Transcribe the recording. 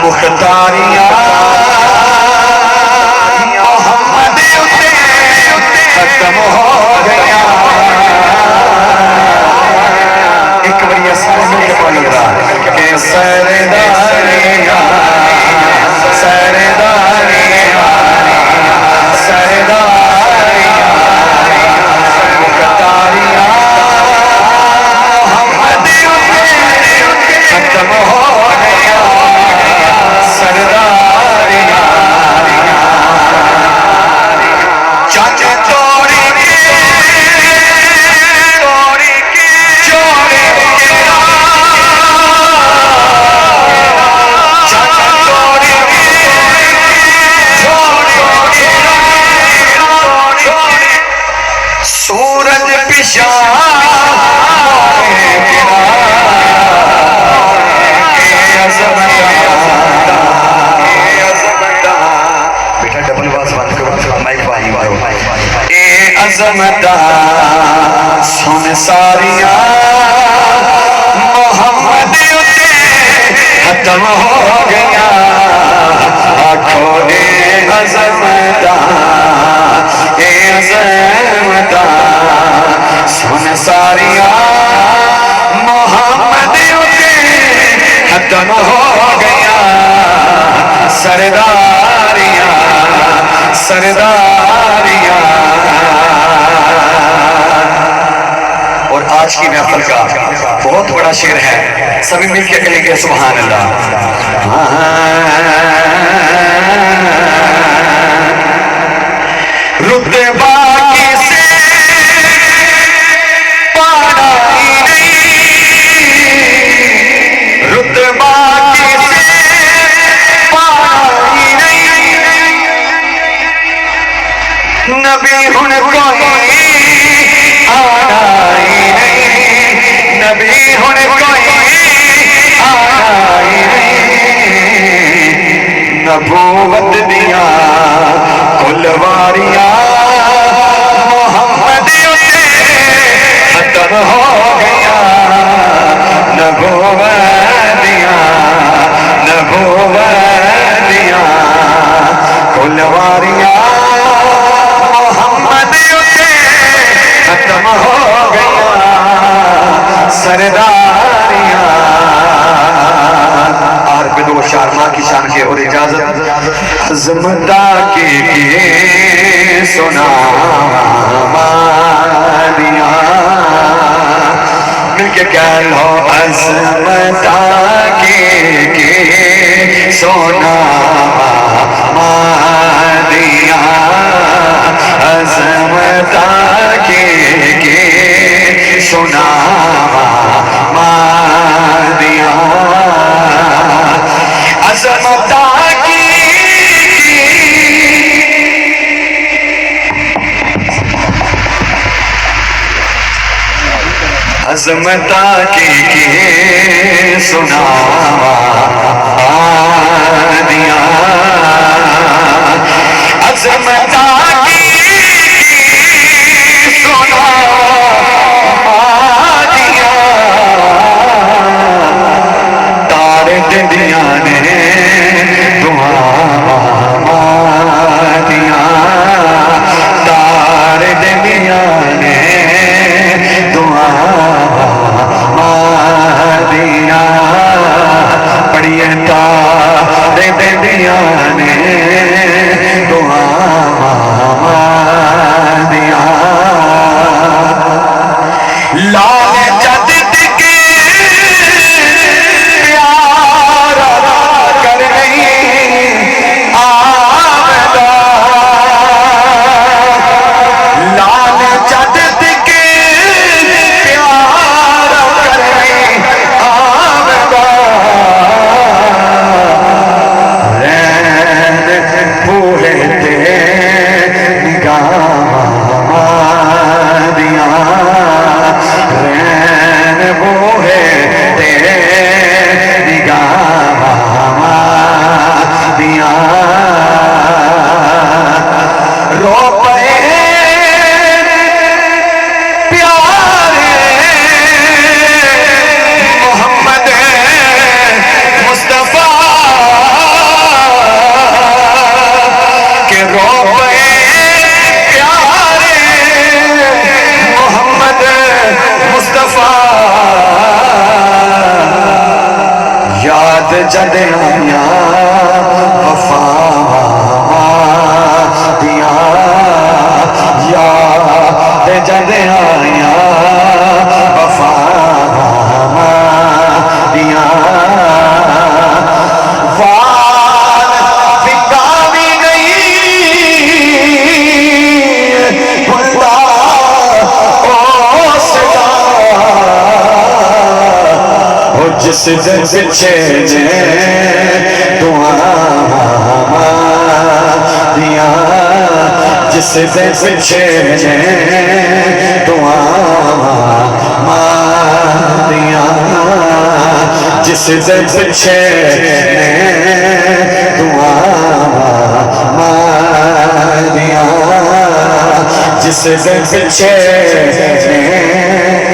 مختاریاں محمد اتے ختم ہو گیا ایک بڑی اصل میں پڑھ رہا کہ سرداریاں سرداریاں سرداریاں مختاریاں محمد اتے ختم ہو گیا سرداریاں چاچا توڑی سورج پیشان بیٹا ڈبل باز بند کرو مائک پائی اے عظمتہ سن ساریاں محمد اتے ختم ہو گیا آنکھوں اے عظمتہ اے عظمتہ سن ساریاں محمد اتے ختم ہو گیا سرداریاں سرداریاں اور آج کی محفل کا بہت بڑا شعر ہے سبھی مل کے کہیں گے سبحان اللہ رتبہ کسے پانا ہی نہیں رتبہ کسے پانا ہی نہیں نبی ہن کوئی آنا ہی نہیں نبی ہن کوئی آنا ہی نہیں نبوت دیا کلواریاں محمد اتے ختم ہو گیا نبوت دیا کلواریاں محمد اتے ختم ہو گیا سرداریاں اور بدو شارما کی شان کے اور اجازت عظمتہ کی سنا مانیاں مل کے کہہ لو عظمتہ کی سنا مانیاں عظمتہ کی سنا مانیاں عظمتہ عظمتہ کی سنا دیا عظمتہ کی سنا دیا تارے دیا نے دعا دیا تارے دیا نے دعا دیا پڑھیے تارے دیا نے دعا دیا لال جدید کے پیار کر رہی آمدہ لال جدید کے پیار کر رہی آمدہ جدے آیا وفا دیا یاد جدے آیا وفا دیا وال فکا بھی گئی بندہ جس دن پچھے نے دعا دیا جس دن پچھے نے دعا دیا جس دن پچھے نے دعا دیا جس دن پچھے نے